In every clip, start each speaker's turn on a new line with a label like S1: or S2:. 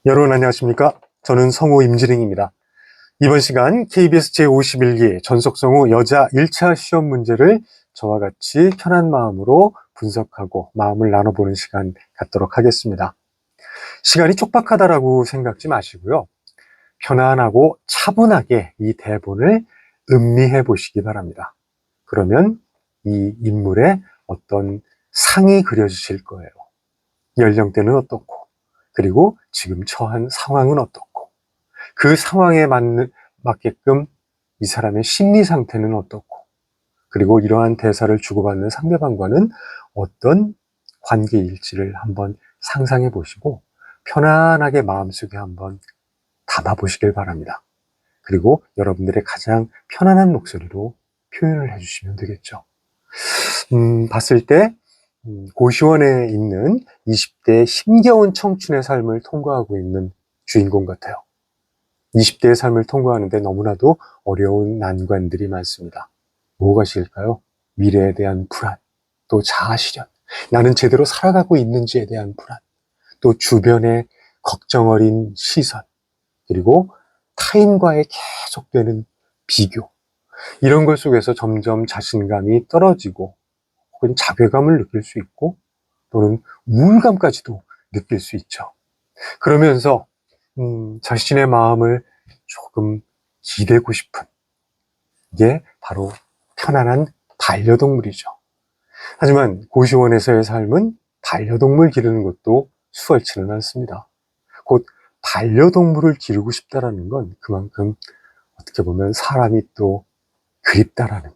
S1: 여러분 안녕하십니까? 저는 성우 임지링입니다. 이번 시간 KBS 제51기 전속성우 여자 1차 시험 문제를 저와 같이 편한 마음으로 분석하고 마음을 나눠보는 시간 갖도록 하겠습니다. 시간이 촉박하다라고 생각지 마시고요. 편안하고 차분하게 이 대본을 음미해 보시기 바랍니다. 그러면 이 인물의 어떤 상이 그려지실 거예요. 연령대는 어떻고, 그리고 지금 처한 상황은 어떻고, 그 상황에 맞게끔 이 사람의 심리 상태는 어떻고, 그리고 이러한 대사를 주고받는 상대방과는 어떤 관계일지를 한번 상상해 보시고 편안하게 마음속에 한번 담아 보시길 바랍니다. 그리고 여러분들의 가장 편안한 목소리로 표현을 해주시면 되겠죠. 봤을 때 고시원에 있는 20대의 힘겨운 청춘의 삶을 통과하고 있는 주인공 같아요. 20대의 삶을 통과하는데 너무나도 어려운 난관들이 많습니다. 무엇일까요? 미래에 대한 불안, 또 자아실현, 나는 제대로 살아가고 있는지에 대한 불안, 또 주변의 걱정 어린 시선, 그리고 타인과의 계속되는 비교, 이런 것 속에서 점점 자신감이 떨어지고 혹은 자괴감을 느낄 수 있고 또는 우울감까지도 느낄 수 있죠. 그러면서 자신의 마음을 조금 기대고 싶은 게 바로 편안한 반려동물이죠. 하지만 고시원에서의 삶은 반려동물 기르는 것도 수월치는 않습니다. 곧 반려동물을 기르고 싶다라는 건 그만큼 어떻게 보면 사람이 또 그립다라는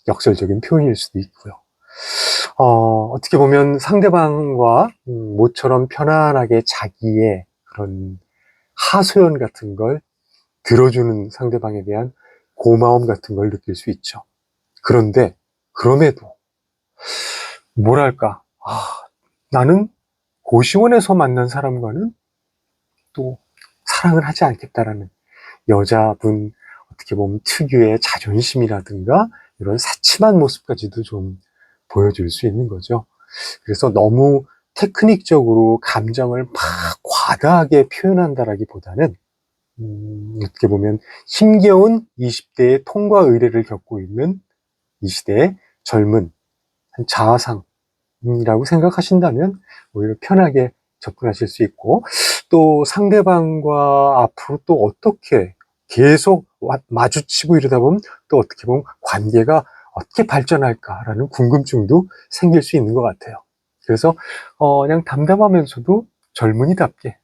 S1: 역설적인 표현일 수도 있고요. 어떻게 보면 상대방과 모처럼 편안하게 자기의 그런 하소연 같은 걸 들어주는 상대방에 대한 고마움 같은 걸 느낄 수 있죠. 그런데 그럼에도 뭐랄까, 나는 고시원에서 만난 사람과는 또 사랑을 하지 않겠다라는 여자분 어떻게 보면 특유의 자존심이라든가 이런 사침한 모습까지도 좀 보여줄 수 있는 거죠. 그래서 너무 테크닉적으로 감정을 막 과다하게 표현한다라기보다는 어떻게 보면 힘겨운 20대의 통과 의례를 겪고 있는 이 시대의 젊은 한 자아상이라고 생각하신다면 오히려 편하게 접근하실 수 있고, 또 상대방과 앞으로 또 어떻게 계속 마주치고 이러다 보면 또 어떻게 보면 관계가 어떻게 발전할까라는 궁금증도 생길 수 있는 것 같아요. 그래서 그냥 담담하면서도 젊은이답게,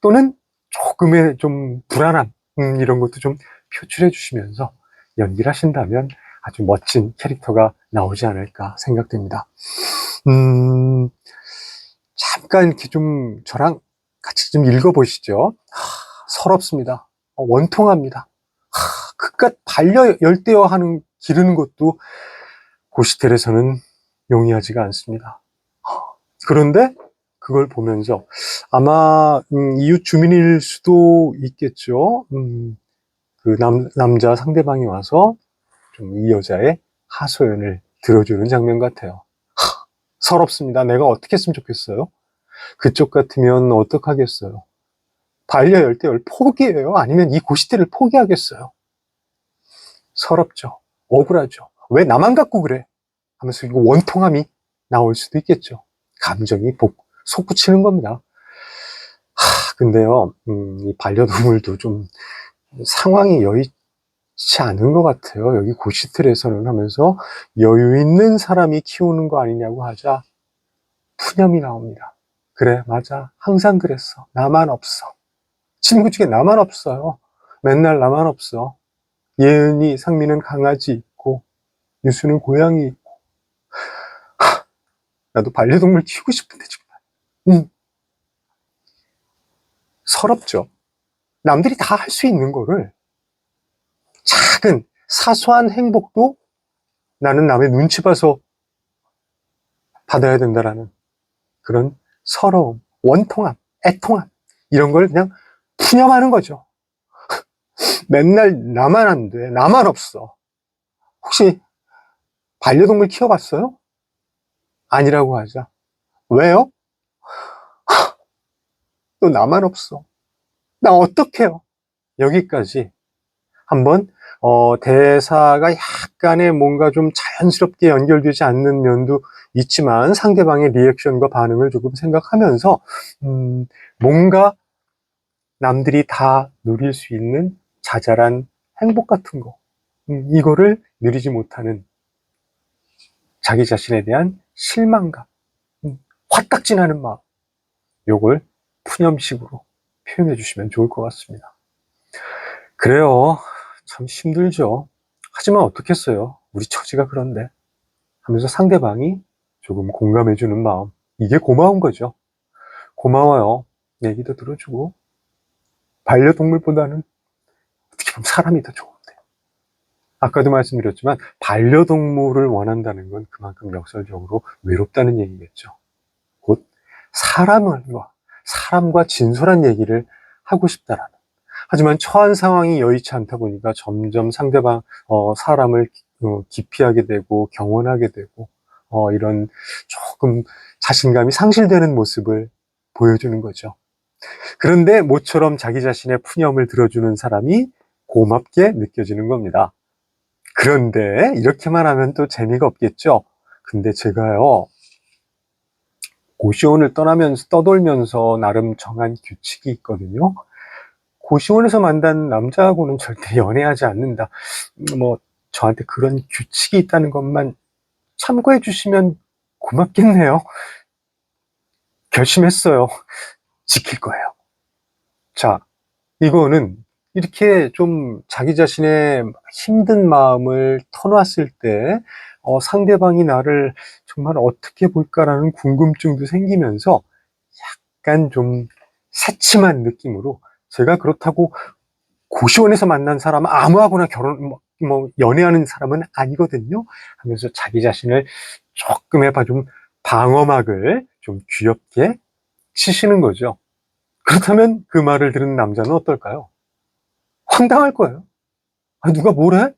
S1: 또는 조금의 좀 불안함 이런 것도 좀 표출해 주시면서 연기를 하신다면 아주 멋진 캐릭터가 나오지 않을까 생각됩니다. 음, 잠깐 이렇게 좀 저랑 같이 좀 읽어보시죠. 서럽습니다. 원통합니다. 그깟 반려 열대어하는 기르는 것도 고시텔에서는 용이하지가 않습니다. 그런데 그걸 보면서 아마 이웃 주민일 수도 있겠죠. 그 남자 상대방이 와서 좀 이 여자의 하소연을 들어주는 장면 같아요. 서럽습니다. 내가 어떻게 했으면 좋겠어요? 그쪽 같으면 어떡하겠어요? 반려 열대어를 포기해요? 아니면 이 고시대를 포기하겠어요? 서럽죠. 억울하죠. 왜 나만 갖고 그래? 하면서 이거 원통함이 나올 수도 있겠죠. 감정이 솟구치는 겁니다. 근데요, 이 반려동물도 좀 상황이 여의치 않은 것 같아요. 여기 고시텔에서는 하면서 여유 있는 사람이 키우는 거 아니냐고 하자 푸념이 나옵니다. 그래, 맞아. 항상 그랬어. 나만 없어. 친구 중에 나만 없어요. 맨날 나만 없어. 예은이, 상민은 강아지 있고, 유수는 고양이 있고. 나도 반려동물 키우고 싶은데, 정말. 서럽죠. 남들이 다 할 수 있는 거를 작은 사소한 행복도 나는 남의 눈치 봐서 받아야 된다라는 그런 서러움, 원통함, 애통함, 이런 걸 그냥 푸념하는 거죠. 맨날 나만 안 돼, 나만 없어. 혹시 반려동물 키워봤어요? 아니라고 하자. 왜요? 또 나만 없어. 나 어떡해요? 여기까지 한번 대사가 약간의 뭔가 좀 자연스럽게 연결되지 않는 면도 있지만 상대방의 리액션과 반응을 조금 생각하면서 뭔가 남들이 다 누릴 수 있는 자잘한 행복 같은 거, 이거를 누리지 못하는 자기 자신에 대한 실망감, 화딱지나는 마음, 요걸 푸념식으로 표현해 주시면 좋을 것 같습니다. 그래요. 참 힘들죠. 하지만 어떻겠어요. 우리 처지가 그런데 하면서 상대방이 조금 공감해 주는 마음, 이게 고마운 거죠. 고마워요. 얘기도 들어주고. 반려동물보다는 어떻게 보면 사람이 더 좋은데. 아까도 말씀드렸지만 반려동물을 원한다는 건 그만큼 역설적으로 외롭다는 얘기겠죠. 곧 사람과 진솔한 얘기를 하고 싶다라는. 하지만 처한 상황이 여의치 않다 보니까 점점 상대방 사람을 기피하게 되고 경원하게 되고 이런 조금 자신감이 상실되는 모습을 보여주는 거죠. 그런데 모처럼 자기 자신의 푸념을 들어주는 사람이 고맙게 느껴지는 겁니다. 그런데 이렇게만 하면 또 재미가 없겠죠. 근데 제가요, 고시원을 떠돌면서 나름 정한 규칙이 있거든요. 고시원에서 만난 남자하고는 절대 연애하지 않는다. 뭐 저한테 그런 규칙이 있다는 것만 참고해 주시면 고맙겠네요. 결심했어요. 지킬 거예요. 자, 이거는 이렇게 좀 자기 자신의 힘든 마음을 터놨을 때 상대방이 나를 정말 어떻게 볼까라는 궁금증도 생기면서 약간 좀 새침한 느낌으로, 제가 그렇다고 고시원에서 만난 사람은 아무하고나 연애하는 사람은 아니거든요 하면서 자기 자신을 조금의 좀 방어막을 좀 귀엽게 치시는 거죠. 그렇다면 그 말을 들은 남자는 어떨까요? 황당할 거예요. 아, 누가 뭐래?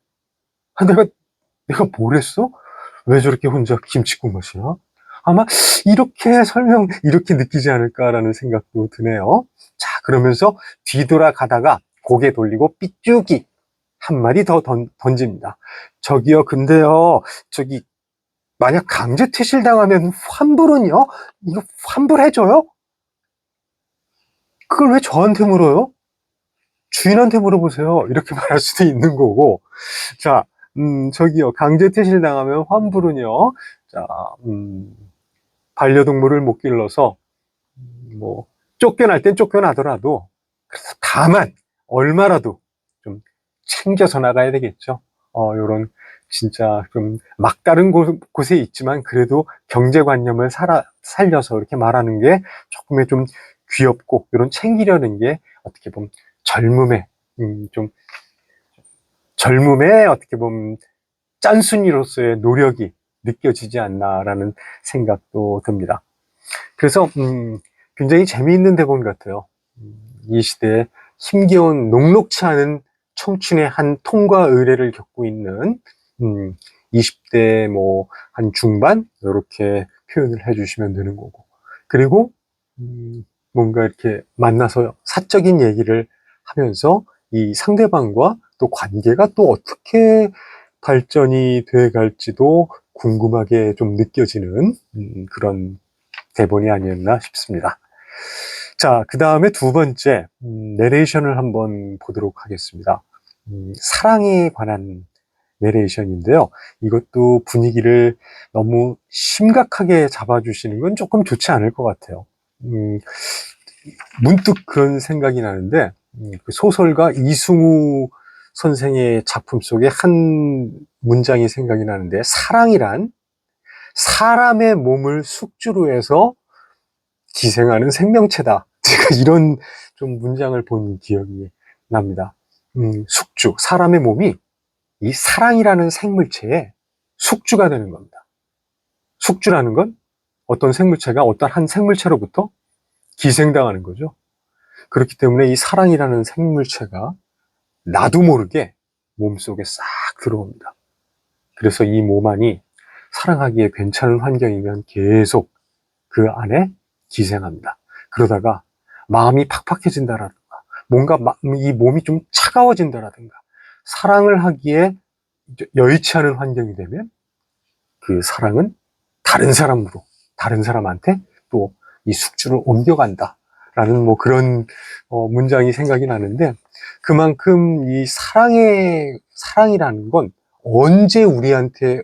S1: 아, 내가 뭘 했어? 왜 저렇게 혼자 김치국 마시나? 아마 이렇게 느끼지 않을까라는 생각도 드네요. 자, 그러면서 뒤돌아가다가 고개 돌리고 삐쭈기 한 마디 더 던집니다. 저기요, 근데요, 저기, 만약 강제 퇴실 당하면 환불은요? 이거 환불해줘요? 그걸 왜 저한테 물어요? 주인한테 물어보세요. 이렇게 말할 수도 있는 거고. 자, 저기요, 강제 퇴실 당하면 환불은요? 자, 반려동물을 못 길러서, 뭐, 쫓겨날 땐 쫓겨나더라도, 그래서 다만, 얼마라도 좀 챙겨서 나가야 되겠죠. 요런, 진짜 좀 막다른 곳에 있지만, 그래도 경제관념을 살려서 이렇게 말하는 게 조금의 좀 귀엽고, 이런 챙기려는 게 어떻게 보면 젊음의, 좀, 젊음의 어떻게 보면 짠순이로서의 노력이 느껴지지 않나라는 생각도 듭니다. 그래서 굉장히 재미있는 대본 같아요. 이 시대에 힘겨운 녹록치 않은 청춘의 한 통과 의례를 겪고 있는 20대 뭐 한 중반 이렇게 표현을 해주시면 되는 거고, 그리고 뭔가 이렇게 만나서 사적인 얘기를 하면서 이 상대방과 또 관계가 또 어떻게 발전이 돼 갈지도 궁금하게 좀 느껴지는 그런 대본이 아니었나 싶습니다. 자, 그 다음에 두 번째, 내레이션을 한번 보도록 하겠습니다. 사랑에 관한 내레이션인데요. 이것도 분위기를 너무 심각하게 잡아주시는 건 조금 좋지 않을 것 같아요. 문득 그런 생각이 나는데, 그 소설가 이승우 선생의 작품 속에 한 문장이 생각이 나는데, 사랑이란 사람의 몸을 숙주로 해서 기생하는 생명체다. 제가 이런 좀 문장을 본 기억이 납니다. 숙주, 사람의 몸이 이 사랑이라는 생물체의 숙주가 되는 겁니다. 숙주라는 건 어떤 생물체가 어떤 한 생물체로부터 기생당하는 거죠. 그렇기 때문에 이 사랑이라는 생물체가 나도 모르게 몸속에 싹 들어옵니다. 그래서 이 몸 안이 사랑하기에 괜찮은 환경이면 계속 그 안에 기생합니다. 그러다가 마음이 팍팍해진다라든가 뭔가 이 몸이 좀 차가워진다라든가 사랑을 하기에 여의치 않은 환경이 되면 그 사랑은 다른 사람으로, 다른 사람한테 또 이 숙주를 옮겨간다라는 뭐 그런 문장이 생각이 나는데, 그만큼 이 사랑이라는 건 언제 우리한테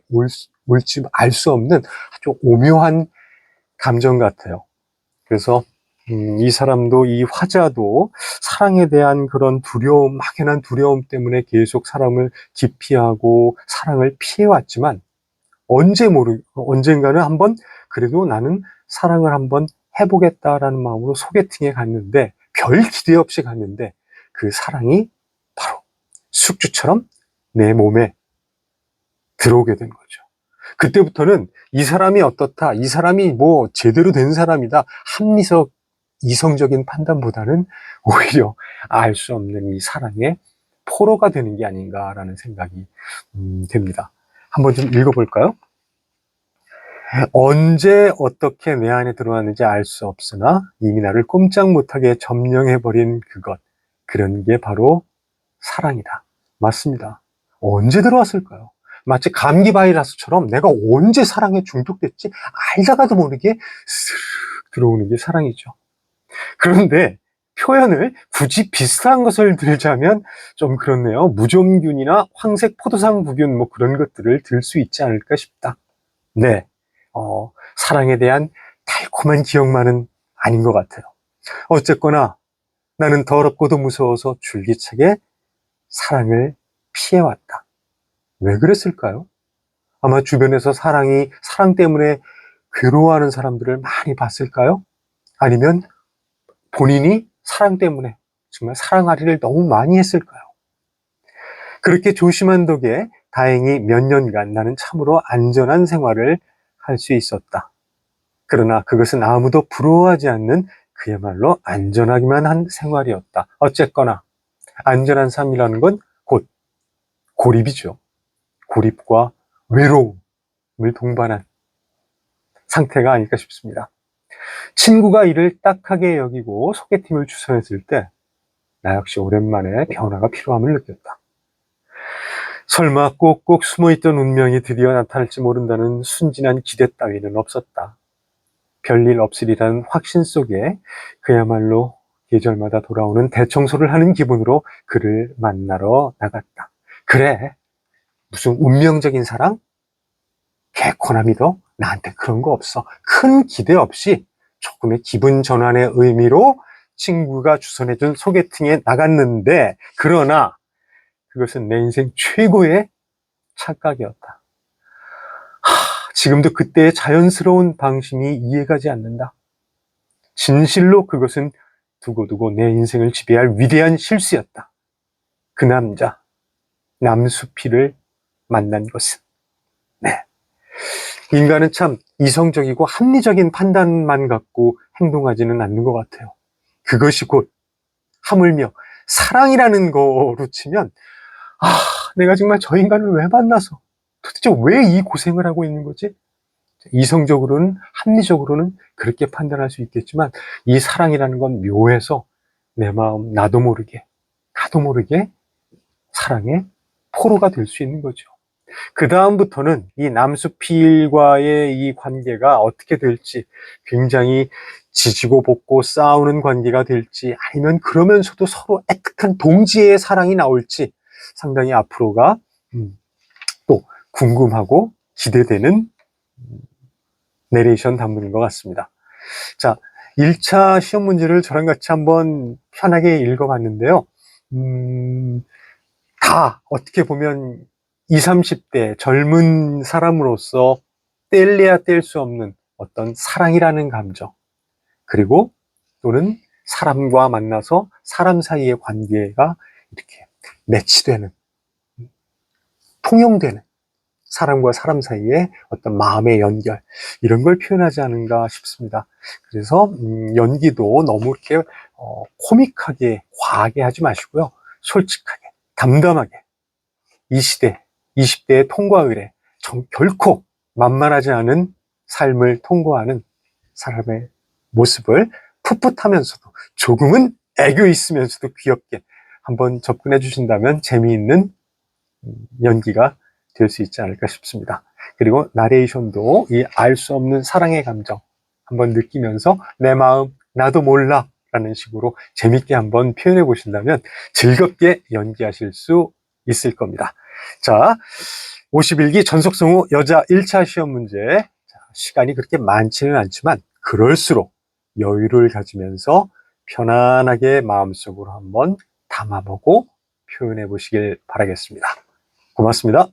S1: 올지 알 수 없는 아주 오묘한 감정 같아요. 그래서 이 사람도, 이 화자도 사랑에 대한 그런 두려움, 막연한 두려움 때문에 계속 사람을 기피하고 사랑을 피해왔지만, 언젠가는 한번 그래도 나는 사랑을 한번 해보겠다라는 마음으로 소개팅에 갔는데, 별 기대 없이 갔는데 그 사랑이 바로 숙주처럼 내 몸에 들어오게 된 거죠. 그때부터는 이 사람이 어떻다, 이 사람이 뭐 제대로 된 사람이다, 합리적 이성적인 판단보다는 오히려 알 수 없는 이 사랑의 포로가 되는 게 아닌가라는 생각이 됩니다. 한번 좀 읽어볼까요? 언제 어떻게 내 안에 들어왔는지 알 수 없으나 이미 나를 꼼짝 못하게 점령해버린 그것, 그런 게 바로 사랑이다. 맞습니다. 언제 들어왔을까요? 마치 감기 바이러스처럼 내가 언제 사랑에 중독됐지 알다가도 모르게 스르륵 들어오는 게 사랑이죠. 그런데 표현을 굳이 비슷한 것을 들자면 좀 그렇네요. 무좀균이나 황색 포도상 부균 뭐 그런 것들을 들 수 있지 않을까 싶다. 네, 사랑에 대한 달콤한 기억만은 아닌 것 같아요. 어쨌거나 나는 더럽고도 무서워서 줄기차게 사랑을 피해왔다. 왜 그랬을까요? 아마 주변에서 사랑 때문에 괴로워하는 사람들을 많이 봤을까요? 아니면 본인이 사랑 때문에 정말 사랑하리를 너무 많이 했을까요? 그렇게 조심한 덕에 다행히 몇 년간 나는 참으로 안전한 생활을 할 수 있었다. 그러나 그것은 아무도 부러워하지 않는 그야말로 안전하기만 한 생활이었다. 어쨌거나 안전한 삶이라는 건 곧 고립이죠. 고립과 외로움을 동반한 상태가 아닐까 싶습니다. 친구가 이를 딱하게 여기고 소개팅을 추천했을 때 나 역시 오랜만에 변화가 필요함을 느꼈다. 설마 꼭꼭 숨어있던 운명이 드디어 나타날지 모른다는 순진한 기대 따위는 없었다. 별일 없으리라는 확신 속에 그야말로 계절마다 돌아오는 대청소를 하는 기분으로 그를 만나러 나갔다. 그래, 무슨 운명적인 사랑? 개코나 믿어? 나한테 그런 거 없어. 큰 기대 없이 조금의 기분 전환의 의미로 친구가 주선해준 소개팅에 나갔는데, 그러나 그것은 내 인생 최고의 착각이었다. 지금도 그때의 자연스러운 방심이 이해가지 않는다. 진실로 그것은 두고두고 내 인생을 지배할 위대한 실수였다. 그 남자, 남수필을 만난 것은. 네. 인간은 참 이성적이고 합리적인 판단만 갖고 행동하지는 않는 것 같아요. 그것이 곧 하물며 사랑이라는 거로 치면, 내가 정말 저 인간을 왜 만나서 도대체 왜 이 고생을 하고 있는 거지? 이성적으로는, 합리적으로는 그렇게 판단할 수 있겠지만, 이 사랑이라는 건 묘해서 내 마음 나도 모르게 사랑의 포로가 될 수 있는 거죠. 그 다음부터는 이 남수필과의 이 관계가 어떻게 될지, 굉장히 지지고 볶고 싸우는 관계가 될지, 아니면 그러면서도 서로 애틋한 동지의 사랑이 나올지 상당히 앞으로가 또 궁금하고 기대되는 내레이션 단문인 것 같습니다. 자, 1차 시험 문제를 저랑 같이 한번 편하게 읽어봤는데요. 다 어떻게 보면 20, 30대 젊은 사람으로서 뗄래야 뗄 수 없는 어떤 사랑이라는 감정, 그리고 또는 사람과 만나서 사람 사이의 관계가 이렇게 매치되는, 통용되는 사람과 사람 사이의 어떤 마음의 연결, 이런 걸 표현하지 않은가 싶습니다. 그래서 연기도 너무 이렇게 코믹하게 과하게 하지 마시고요. 솔직하게, 담담하게 이 시대, 20대의 통과 의례, 결코 만만하지 않은 삶을 통과하는 사람의 모습을 풋풋하면서도 조금은 애교 있으면서도 귀엽게 한번 접근해 주신다면 재미있는 연기가 될 수 있지 않을까 싶습니다. 그리고 나레이션도 이 알 수 없는 사랑의 감정 한번 느끼면서 내 마음 나도 몰라 라는 식으로 재밌게 한번 표현해 보신다면 즐겁게 연기하실 수 있을 겁니다. 자, 51기 전속성우 여자 1차 시험 문제. 시간이 그렇게 많지는 않지만 그럴수록 여유를 가지면서 편안하게 마음속으로 한번 담아보고 표현해 보시길 바라겠습니다. 고맙습니다.